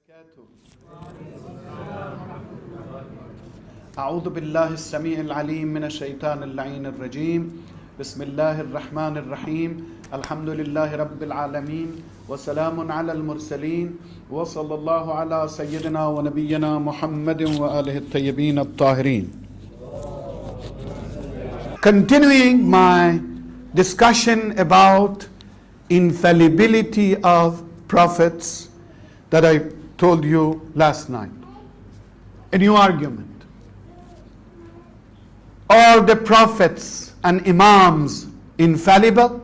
وبركاته. أعوذ بالله السميع العليم من الشيطان اللعين الرجيم. بسم الله الرحمن الرحيم. الحمد لله رب العالمين وسلام على المرسلين وصلى الله على سيدنا ونبينا محمد وآله الطيبين الطاهرين. Continuing my discussion about infallibility of prophets that I told you last night. A new argument. Are the prophets and imams infallible?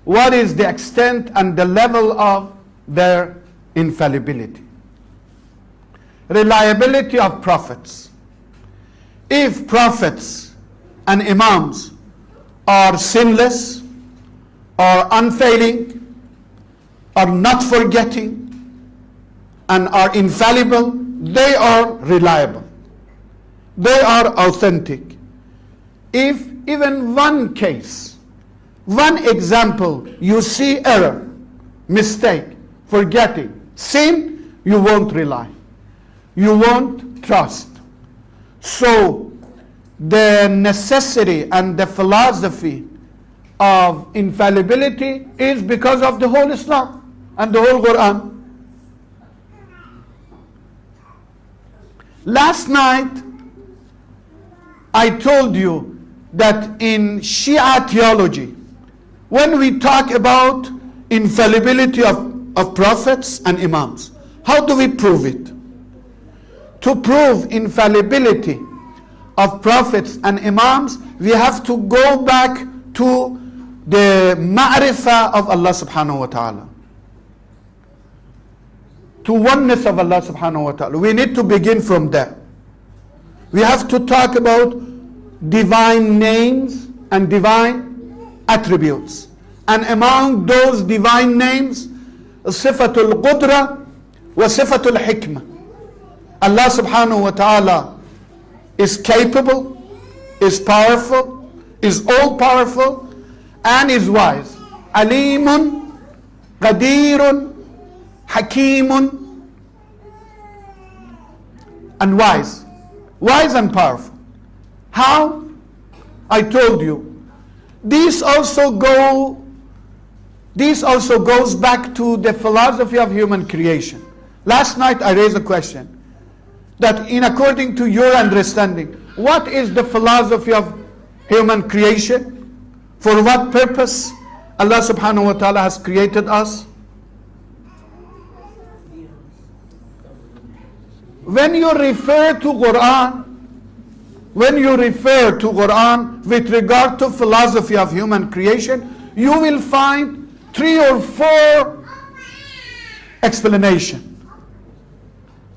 What is the extent and the level of their infallibility? Reliability of prophets. If prophets and imams are sinless, are unfailing, are not forgetting, and are infallible, they are reliable. They are authentic. If even one case, one example, you see error, mistake, forgetting, sin, you won't rely. You won't trust. So, the necessity and the philosophy of infallibility is because of the whole Islam and the whole Quran. Last night, I told you that in Shia theology, when we talk about infallibility of prophets and imams, how do we prove it? To prove infallibility of prophets and imams, we have to go back to the ma'rifah of Allah subhanahu wa ta'ala, to oneness of Allah subhanahu wa ta'ala. We need to begin from there. We have to talk about divine names and divine attributes. And among those divine names, sifatul qudra wa sifatul hikmah. Allah subhanahu wa ta'ala is capable, is powerful, is all powerful, and is wise. Alimun, qadirun, hakimun, and wise. Wise and powerful. How? I told you. This also goes back to the philosophy of human creation. Last night I raised a question that in according to your understanding, what is the philosophy of human creation? For what purpose Allah subhanahu wa ta'ala has created us? When you refer to Quran with regard to philosophy of human creation, you will find 3 or 4 explanation.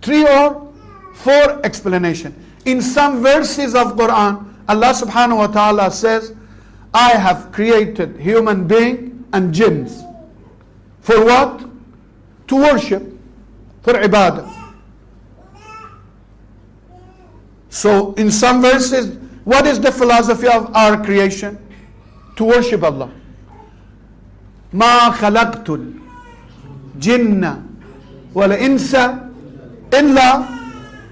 3 or 4 explanation. In some verses of Quran, Allah subhanahu wa ta'ala says, I have created human being and jinns. For what? To worship. For ibadah. So in some verses, what is the philosophy of our creation? To worship Allah. ما خلقت الجن والإنس إلا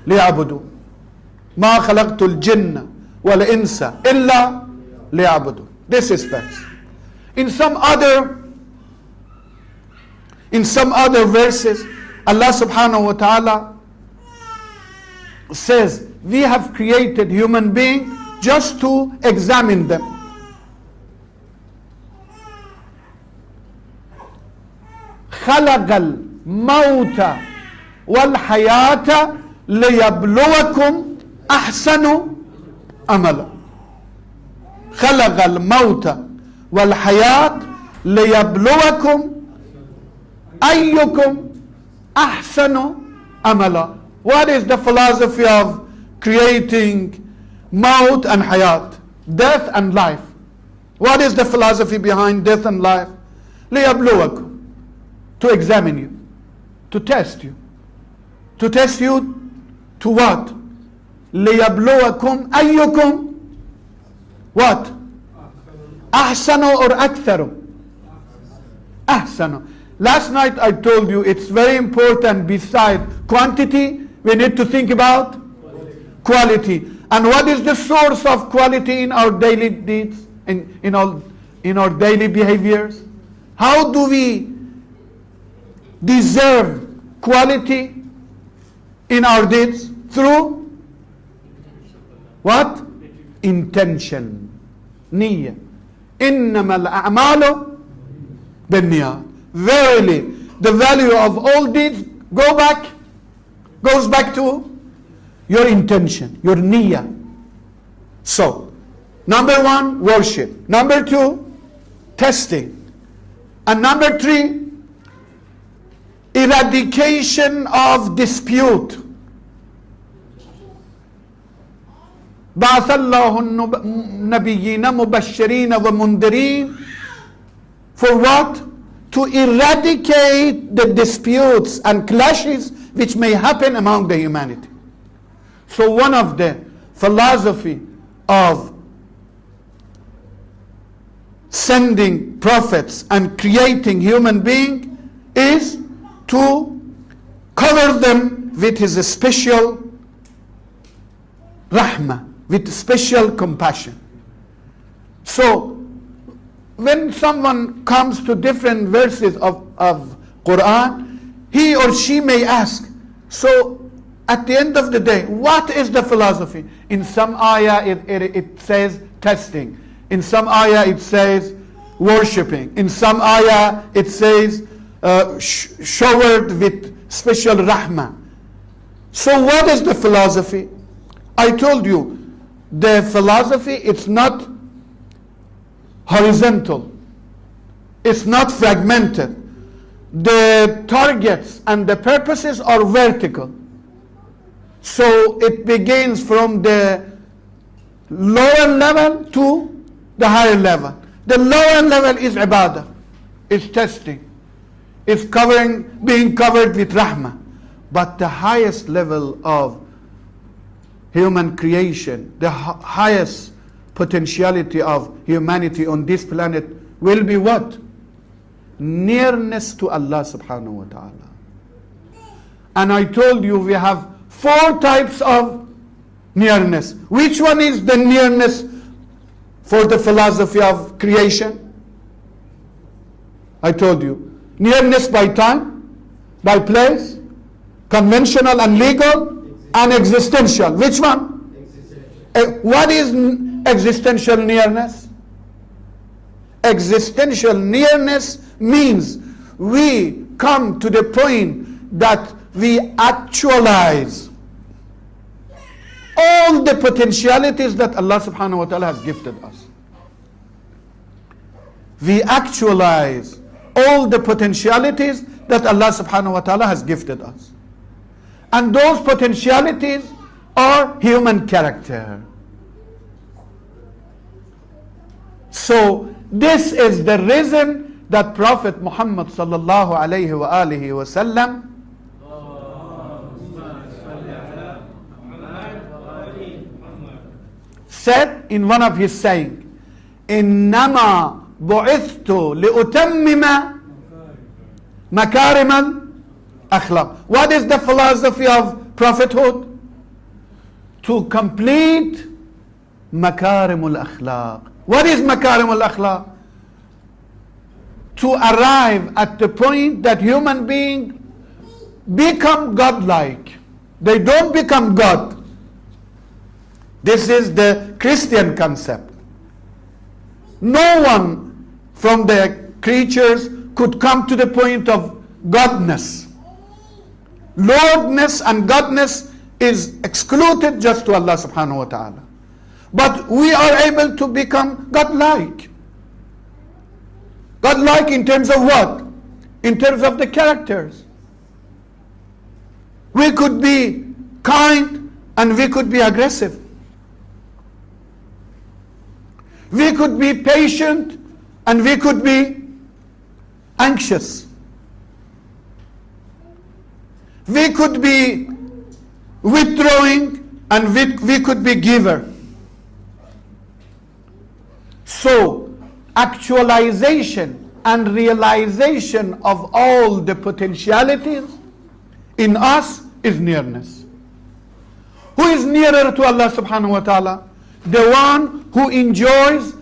ليعبدون. ما خلقت الجن والإنس إلا ليعبدون. This is facts. In some other verses, Allah subhanahu wa ta'ala says, we have created human beings just to examine them. خلق الموت والحياة ليبلوكم أحسن عملا. خلق الموت والحياة ليبلوكم أيكم أحسن عملا. What is the philosophy of creating maut and hayat, death and life? What is the philosophy behind death and life? ليبلوكم, to examine you, to test you. To test you to what? ليبلوكم أيكم what? أحسن or أكثر? أحسن. Last night I told you it's very important, beside quantity, we need to think about quality. And what is the source of quality in our daily deeds, in our daily behaviors? How do we deserve quality in our deeds? Through what? Intention. Niyyah. إِنَّمَا الْأَعْمَالُ بِالنِّيَّةِ. Verily, the value of all deeds goes back to your intention, your niyyah. So, number one, worship. Number two, testing. And number three, eradication of dispute. بعث الله النبيين مبشرين ومنذرين. For what? To eradicate the disputes and clashes which may happen among the humanity. So one of the philosophy of sending prophets and creating human being is to cover them with his special rahmah, with special compassion. So when someone comes to different verses of Quran, he or she may ask, so at the end of the day, what is the philosophy? In some ayah it says testing. In some ayah it says worshipping. In some ayah it says showered with special rahmah. So what is the philosophy? I told you, the philosophy, it's not horizontal. It's not fragmented. The targets and the purposes are vertical. So it begins from the lower level to the higher level. The lower level is ibadah, is testing, is being covered with rahmah. But the highest level of human creation, the highest potentiality of humanity on this planet will be what? Nearness to Allah subhanahu wa ta'ala. And I told you we have 4 types of nearness. Which one is the nearness for the philosophy of creation? I told you, nearness by time, by place, conventional and legal, and existential. Which one? What is existential nearness? Existential nearness means we come to the point that we actualize all the potentialities that Allah subhanahu wa ta'ala has gifted us. We actualize all the potentialities that Allah subhanahu wa ta'ala has gifted us. And those potentialities are human character. So this is the reason that Prophet Muhammad sallallahu alayhi wa alihi wa sallam said in one of his saying, إِنَّمَا بُعِثْتُ لِأُتَمِّمَ مَكَارِمَ الْأَخْلَاقِ. What is the philosophy of prophethood? To complete مَكَارِمُ الْأَخْلَاقِ. What is مَكَارِمُ الْأَخْلَاقِ? To arrive at the point that human beings become godlike. They don't become God. This is the Christian concept. No one from the creatures could come to the point of godness. Lordness and godness is excluded just to Allah subhanahu wa ta'ala. But we are able to become godlike. Godlike in terms of what? In terms of the characters. We could be kind and we could be aggressive. We could be patient and we could be anxious. We could be withdrawing and we could be giver. So, actualization and realization of all the potentialities in us is nearness. Who is nearer to Allah subhanahu wa ta'ala? The one who enjoys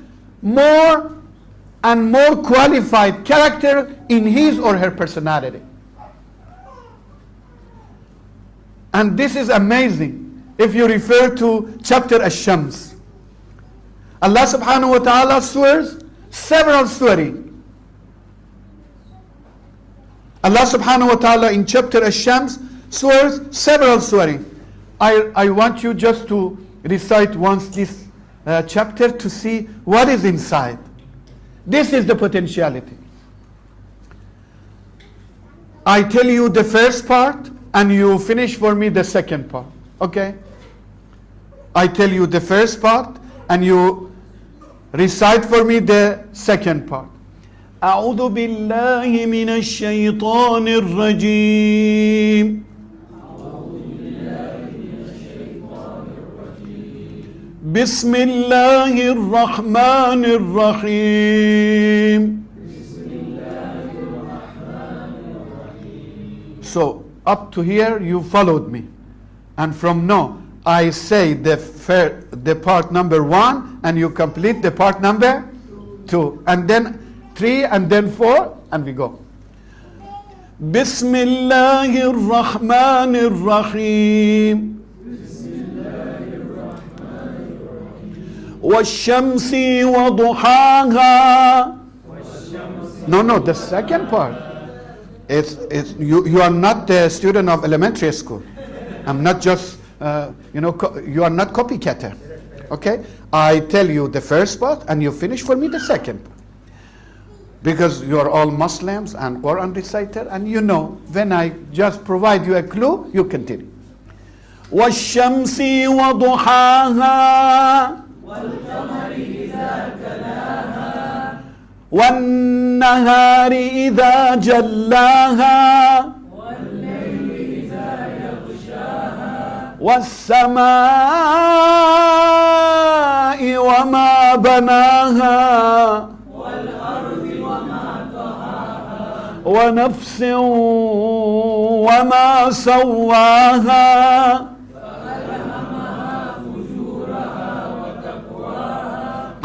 more and more qualified character in his or her personality. And this is amazing. If you refer to chapter Ash-Shams, Allah subhanahu wa ta'ala swears several surahs. Allah subhanahu wa ta'ala in chapter Ash-Shams swears several surahs. I want you just to recite once this chapter to see what is inside. This is the potentiality. I tell you the first part and you finish for me the second part. Okay? I tell you the first part and you recite for me the second part. أعوذ بالله من الشيطان الرجيم. بسم الله الرحمن الرحيم. So up to here you followed me, and from now I say the part number 1 and you complete the part number 2 and then 3 and then 4 and we go. بسم الله الرحمن الرحيم. والشمس وضحاها. No, the second part. You are not a student of elementary school. I'm not just, you are not copycatter. Okay? I tell you the first part and you finish for me the second part. Because you are all Muslims and Quran reciter, and you know, when I just provide you a clue, you continue. وَالشَّمْسِ وَضُحَاهَا وَالْقَمَرِ إِذَا تَلَاهَا وَالنَّهَارِ إِذَا جَلَّاهَا وَاللَّيْلِ إِذَا يَغْشَاهَا وَالسَّمَاءِ وَمَا بَنَاهَا وَالْأَرْضِ وَمَا طَحَاهَا وَنَفْسٍ وَمَا سَوَّاهَا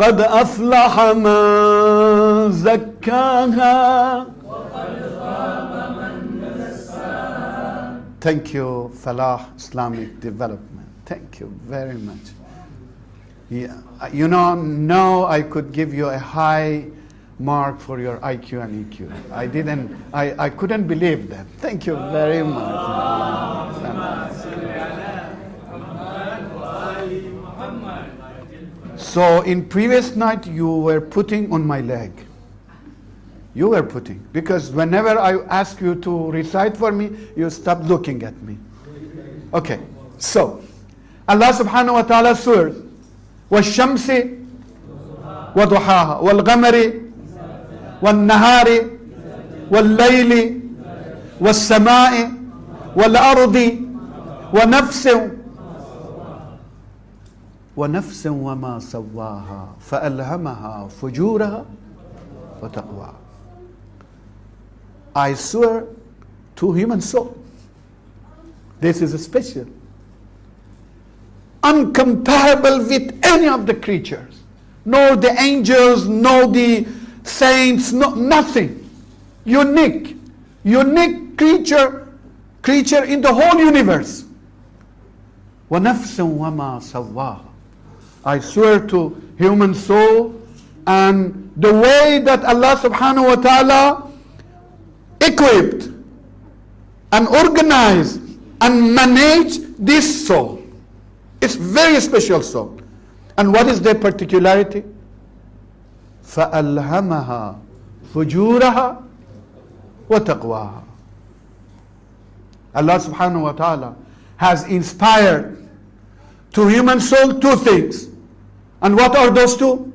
قد أفلح من زكاها وقد خاب من دساها. Thank you, Falah Islamic Development. Thank you very much. Yeah, you know, now I could give you a high mark for your IQ and EQ. I couldn't believe that. Thank you very much. So in previous night you were putting on my leg. You were putting. Because whenever I ask you to recite for me, you stop looking at me. Okay. So, Allah subhanahu wa ta'ala swears, وَالشَّمْسِ وَضُحَاهَا وَالْقَمَرِ وَالنَّهَارِ وَاللَّيْلِ وَالسَّمَاءِ وَالْأَرْضِ وَنَفْسٍ وَنَفْسٍ وَمَا سَوَّاهَا فَأَلْهَمَهَا فُجُورَهَا وَتَقْوَاهَا. I swear to human soul. This is special. Uncomparable with any of the creatures. Nor the angels, nor the saints, nothing. Unique creature in the whole universe. وَنَفْسٍ وَمَا سَوَّاهَا. I swear to human soul and the way that Allah subhanahu wa ta'ala equipped and organized and managed this soul. It's very special soul. And what is their particularity? فَأَلْهَمَهَا فُجُورَهَا وَتَقْوَاهَا. Allah subhanahu wa ta'ala has inspired to human soul 2 things. And what are those 2?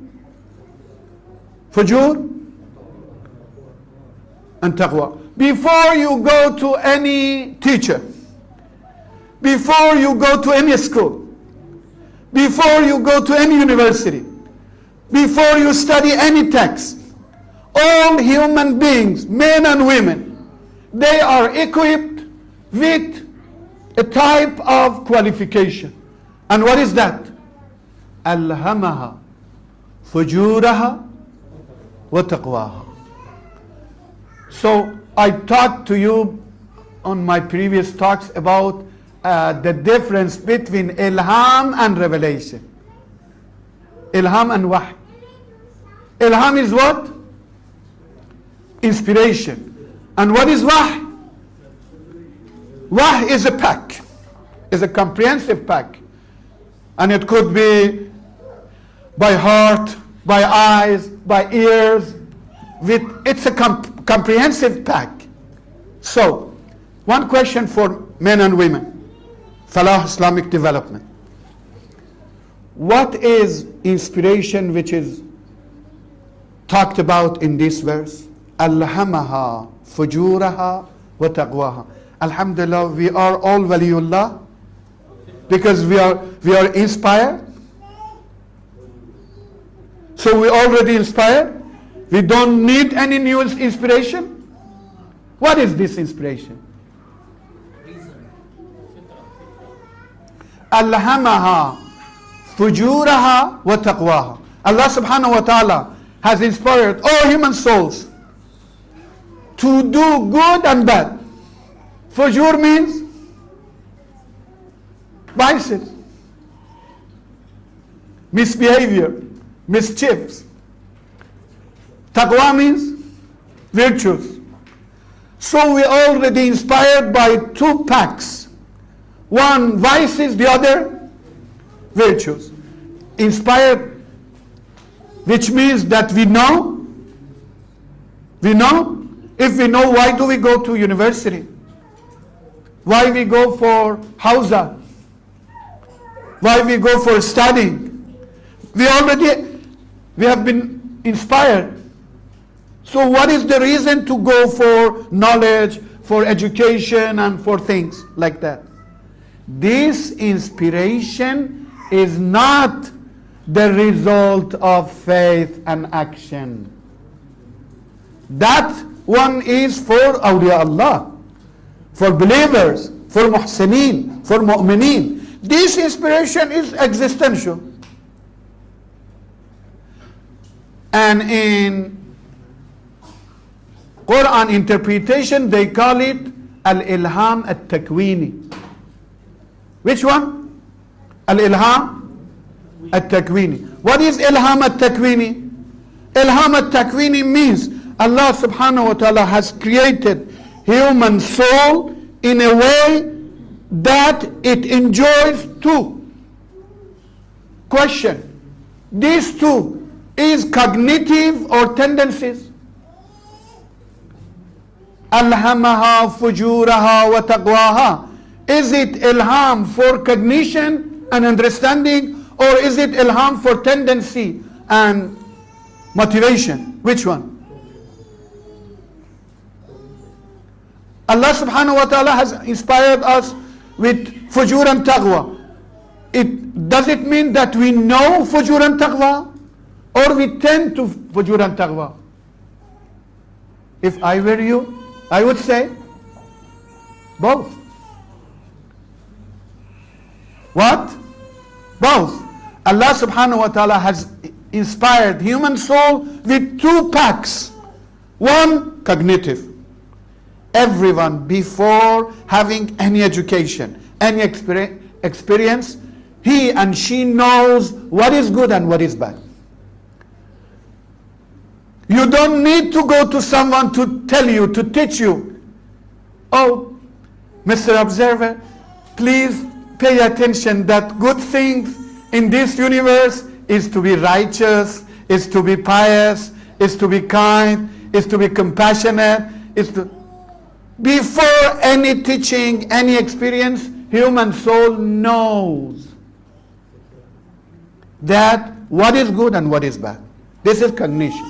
Fujur and taqwa. Before you go to any teacher, before you go to any school, before you go to any university, before you study any text, all human beings, men and women, they are equipped with a type of qualification. And what is that? ألهمها فجورها وتقواها. So I talked to you on my previous talks about the difference between ilham and revelation. Ilham and wahy. Ilham is what? Inspiration. And what is wahy? Wahy is a pack, is a comprehensive pack. And it could be by heart, by eyes, by ears. It's a comprehensive pack. So, one question for men and women. Falah Islamic development. What is inspiration which is talked about in this verse? Alhamaha fujuraha wa taqwaha. Alhamdulillah, we are all waliullah because we are inspired. So we already inspired. We don't need any new inspiration. What is this inspiration? Alhamaha fujuraha wa taqwaha. Allah subhanahu wa ta'ala has inspired all human souls to do good and bad. Fujur means vices, misbehavior, mischiefs. Taqwa means virtues. So we already inspired by two packs. One vices, the other virtues. Inspired, which means that we know. If we know, why do we go to university? Why we go for hausa? Why we go for studying? We have been inspired. So what is the reason to go for knowledge, for education, and for things like that? This inspiration is not the result of faith and action. That one is for awliya Allah, for believers, for muhsineen, for mu'mineen. This inspiration is existential. And in Quran interpretation, they call it al-ilham at-takwini. Which one? Al-ilham at-takwini. What is ilham at-takwini? Ilham at-takwini means Allah subhanahu wa ta'ala has created human soul in a way that it enjoys two. Question. These two is cognitive or tendencies? Alhamaha fujuraha wa taqwaha. Is it ilham for cognition and understanding, or is it ilham for tendency and motivation? Which one? Allah subhanahu wa ta'ala has inspired us with fujur and taqwa. Does it mean that we know fujur and taqwa, or we tend to fujur and taqwa? If I were you, I would say both. What? Both. Allah subhanahu wa ta'ala has inspired human soul with two packs. One, cognitive. Everyone, before having any education, any experience, he and she knows what is good and what is bad. You don't need to go to someone to tell you, to teach you. Oh, Mr. Observer, please pay attention that good things in this universe is to be righteous, is to be pious, is to be kind, is to be compassionate, is to... Before any teaching, any experience, human soul knows that what is good and what is bad. This is cognition.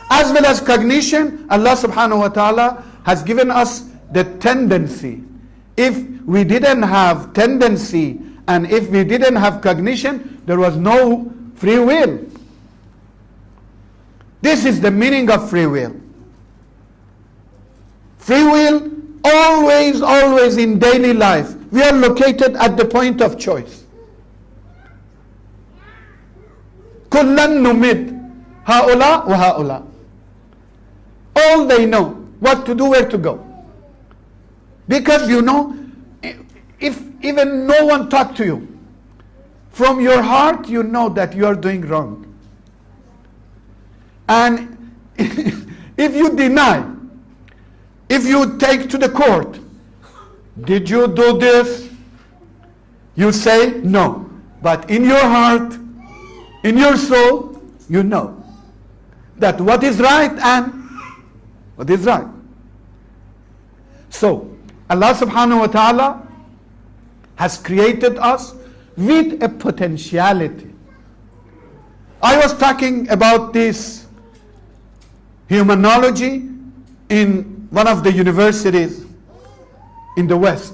As well as cognition, Allah subhanahu wa ta'ala has given us the tendency. If we didn't have tendency and if we didn't have cognition, there was no free will. This is the meaning of free will. Free will, always in daily life, we are located at the point of choice. كُلًّا نُمِدْ هَؤُلَاء وَهَؤُلَاء. All they know what to do, where to go. Because you know, if even no one talk to you, from your heart you know that you are doing wrong. And if you deny, if you take to the court, did you do this? You say no. But in your heart, in your soul, you know that what is right and what is right. So, Allah subhanahu wa ta'ala has created us with a potentiality. I was talking about this humanology in one of the universities in the West.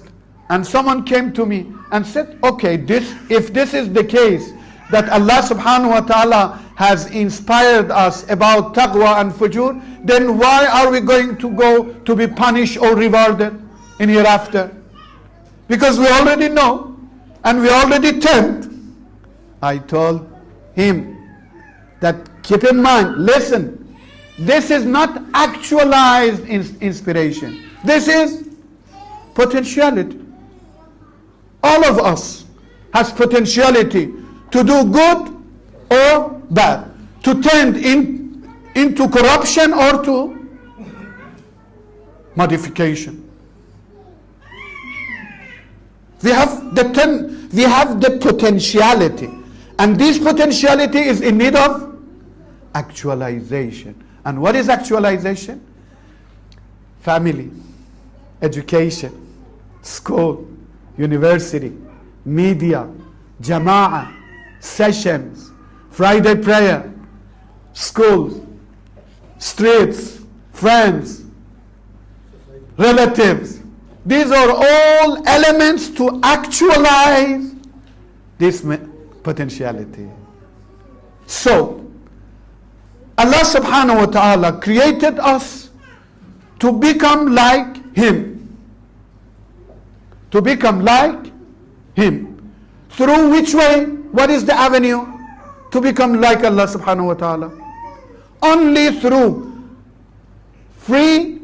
And someone came to me and said, okay, if this is the case, that Allah subhanahu wa ta'ala has inspired us about taqwa and fujur, then why are we going to go to be punished or rewarded in hereafter? Because we already know and we already tempt. I told him that keep in mind, listen, this is not actualized inspiration. This is potentiality. All of us has potentiality to do good or bad, to tend into corruption or to modification. We have the potentiality, and this potentiality is in need of actualization. And what is actualization? Family, education, school, university, media, jama'ah, sessions, Friday prayer, schools, streets, friends, relatives. These are all elements to actualize this potentiality. So, Allah subhanahu wa ta'ala created us to become like Him. To become like Him. Through which way? What is the avenue to become like Allah subhanahu wa ta'ala? Only through free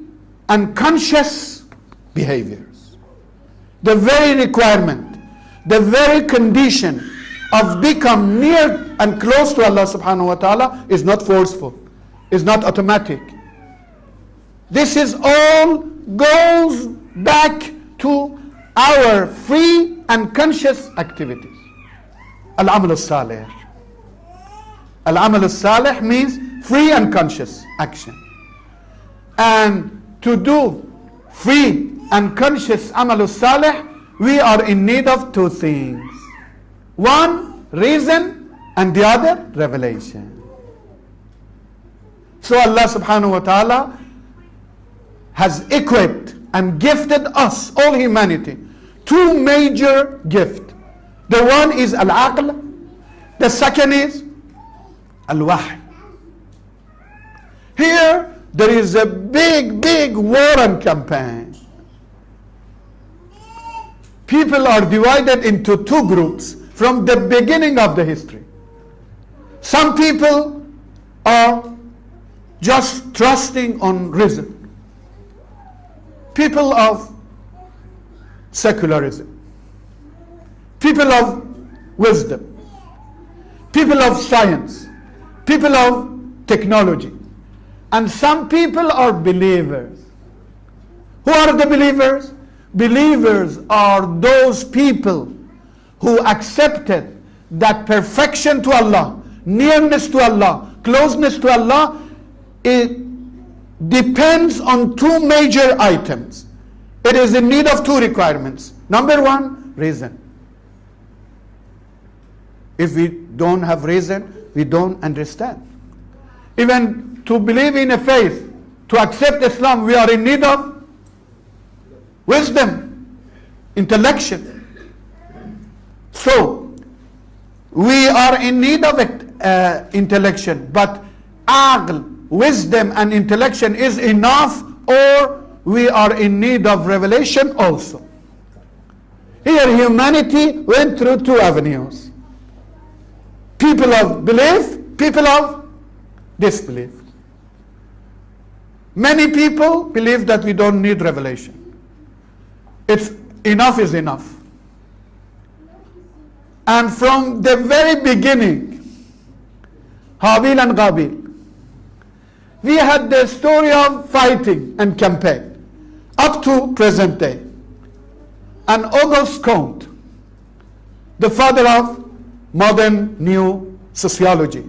and conscious behaviors. The very requirement, the very condition of become near and close to Allah subhanahu wa ta'ala is not forceful, is not automatic. This is all goes back to our free and conscious activities. Al-amal al-salih. Al-amal al-salih means free and conscious action. And to do free and conscious amal al-salih, we are in need of two things. One, reason, and the other, revelation. So Allah subhanahu wa ta'ala has equipped and gifted us, all humanity, two major gifts. The one is al-aql, the second is al-wahy. Here, there is a big war and campaign. People are divided into two groups from the beginning of the history. Some people are just trusting on reason. People of secularism. People of wisdom. People of science. People of technology. And some people are believers. Who are the believers? Believers are those people who accepted that perfection to Allah, nearness to Allah, closeness to Allah, it depends on two major items. It is in need of two requirements. Number one, reason. If we don't have reason, we don't understand. Even to believe in a faith, to accept Islam, we are in need of wisdom, intellection. So, we are in need of intellection, but aql, wisdom and intellection is enough, or we are in need of revelation also. Here humanity went through two avenues. People of belief, people of disbelief. Many people believe that we don't need revelation. It's enough is enough. And from the very beginning, Habil and Qabil, we had the story of fighting and campaign up to present day. And Auguste Comte, the father of modern new sociology,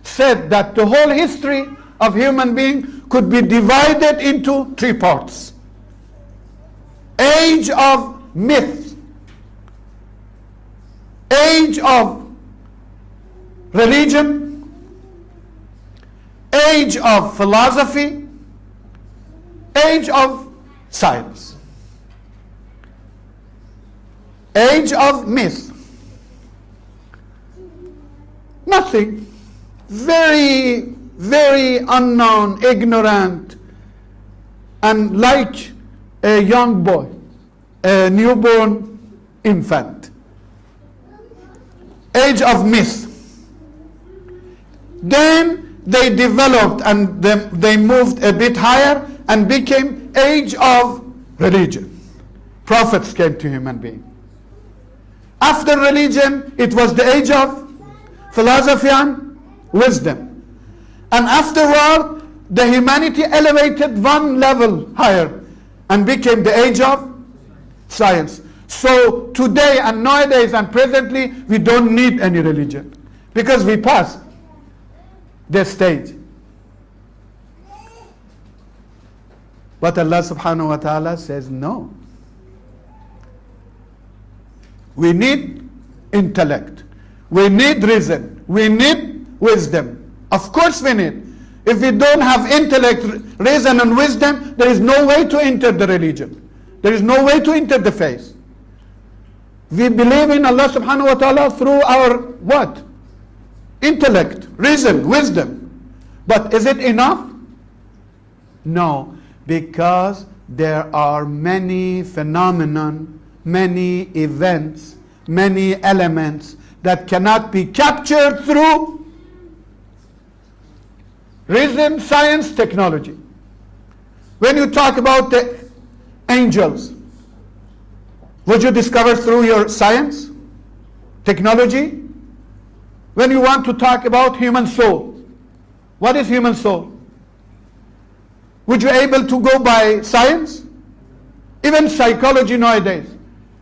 said that the whole history of human being could be divided into three parts. Age of myth, age of religion, age of philosophy, age of science. Age of myth. Nothing. Very, very unknown, ignorant, and like a young boy, a newborn infant. Age of myth. Then they developed and they moved a bit higher and became age of religion. Prophets came to human beings. After religion, it was the age of philosophy and wisdom. And afterward, the humanity elevated one level higher and became the age of science. So today and nowadays and presently, we don't need any religion because we passed the stage. But Allah subhanahu wa ta'ala says no. We need intellect. We need reason. We need wisdom. Of course we need. If we don't have intellect, reason and wisdom, there is no way to enter the religion. There is no way to enter the faith. We believe in Allah subhanahu wa ta'ala through our what? Intellect, reason, wisdom. But is it enough? No, because there are many phenomena, many events, many elements that cannot be captured through reason, science, technology. When you talk about the angels, would you discover through your science, technology? When you want to talk about human soul, what is human soul? Would you able to go by science? Even psychology nowadays.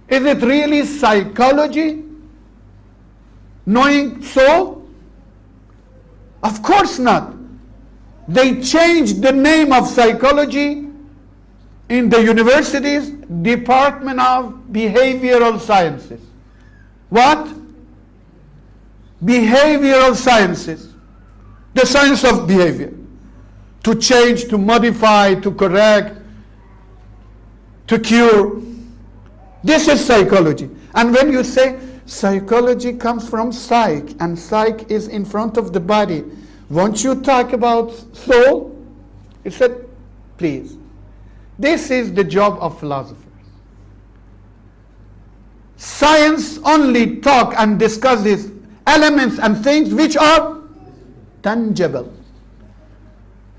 Is it really psychology? Knowing soul? Of course not. They changed the name of psychology in the universities, Department of Behavioral Sciences. What? Behavioral sciences. The science of behavior. To change, to modify, to correct, to cure. This is psychology. And when you say psychology comes from psych, and psych is in front of the body, won't you talk about soul? He said, please. This is the job of philosophers. Science only talk and discusses elements and things which are tangible,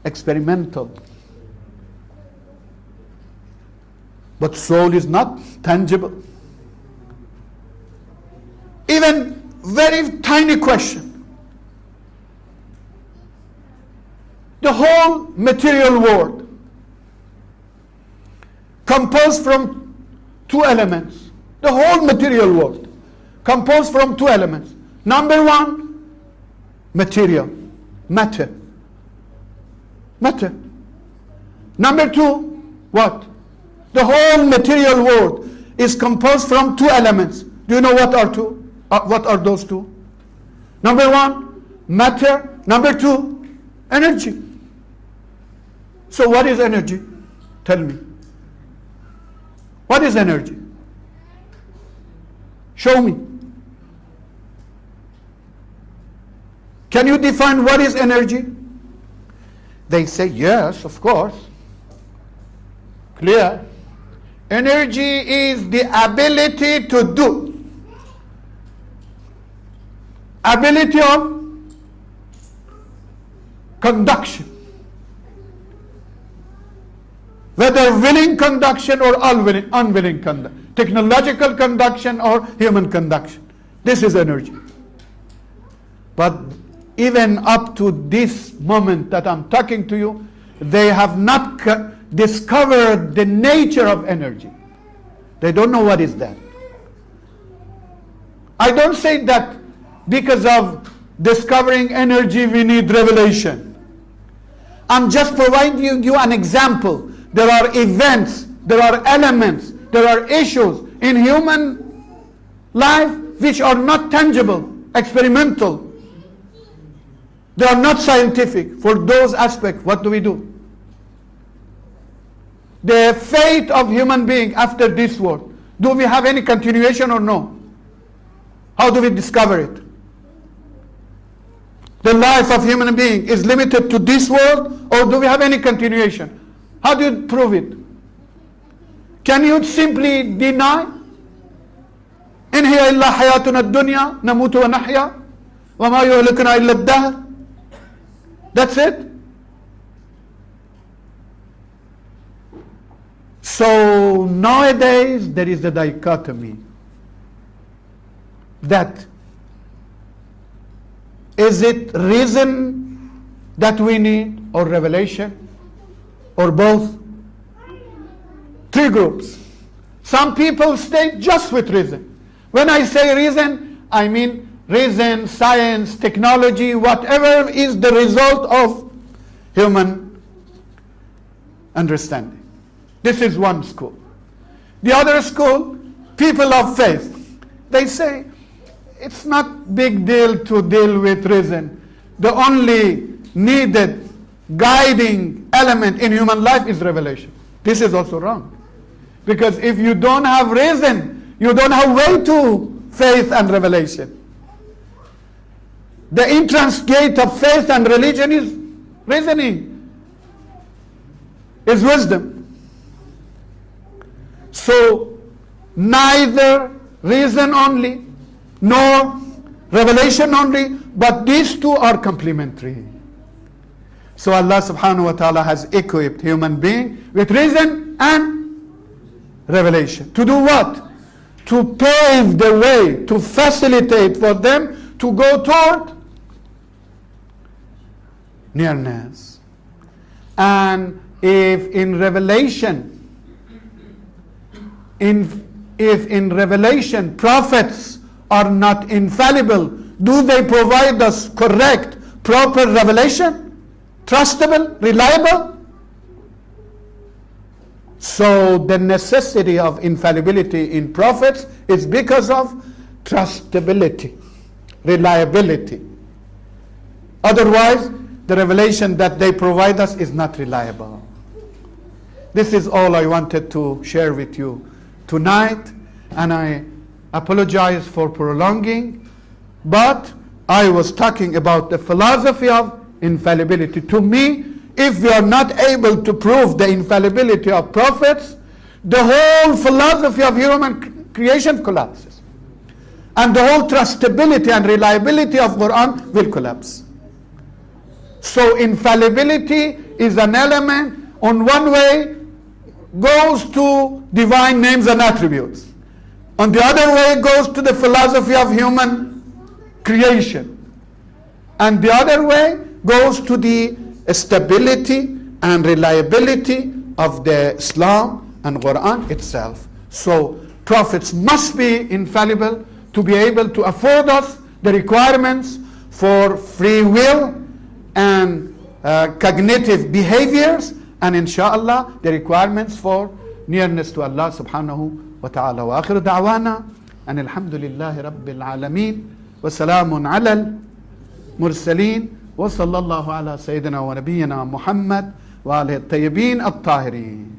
experimental. But soul is not tangible. Even very tiny question. The whole material world composed from two elements. The whole material world composed from two elements. Number one, material, matter. Matter. Number two, what? The whole material world is composed from two elements. Do you know what are two? What are those two? Number one, matter. Number two, energy. So what is energy? Tell me. What is energy? Show me. Can you define what is energy? They say, yes, of course. Clear. Energy is the ability to do. Ability of conduction. Whether willing conduction or unwilling conduction. Technological conduction or human conduction. This is energy. But even up to this moment that I'm talking to you, they have not discovered the nature of energy. They don't know what is that. I don't say that because of discovering energy we need revelation. I'm just providing you an example. There are events, there are elements, there are issues in human life which are not tangible, experimental. They are not scientific. For those aspects, what do we do? The fate of human being after this world, do we have any continuation or no? How do we discover it? The life of human being is limited to this world, or do we have any continuation? How do you prove it? Can you simply deny? إن هي إلا حياتنا الدنيا نموت ونحيا وما يهلكنا إلا الدهر. That's it. So nowadays there is a dichotomy that is it reason that we need or revelation or both? Three groups. Some people stay just with reason. When I say reason, I mean reason, science, technology, whatever is the result of human understanding. This is one school. The other school, people of faith, they say it's not big deal to deal with reason. The only needed guiding element in human life is revelation. This is also wrong. Because if you don't have reason, you don't have way to faith and revelation. The entrance gate of faith and religion is reasoning, is wisdom. So neither reason only nor revelation only, but these two are complementary. So Allah subhanahu wa ta'ala has equipped human being with reason and revelation. To do what? To pave the way, to facilitate for them to go toward nearness. And if in revelation, if in revelation prophets are not infallible, do they provide us correct, proper revelation? Trustable, reliable? So the necessity of infallibility in prophets is because of trustability, reliability. Otherwise, the revelation that they provide us is not reliable. This is all I wanted to share with you tonight, and I apologize for prolonging, but I was talking about the philosophy of infallibility. To me, if we are not able to prove the infallibility of prophets, the whole philosophy of human creation collapses. And the whole trustability and reliability of Quran will collapse. So infallibility is an element, on one way, goes to divine names and attributes. On the other way, goes to the philosophy of human creation. And the other way goes to the stability and reliability of the Islam and Quran itself. So prophets must be infallible to be able to afford us the requirements for free will and cognitive behaviors, and inshallah the requirements for nearness to Allah subhanahu wa ta'ala. Wa akhiru da'wana and alhamdulillahi rabbil alameen wa salamun ala al-mursaleen wa sallallahu ala sayyidina wa nabiyyina Muhammad wa alihi at-tayyibin at-tahirin.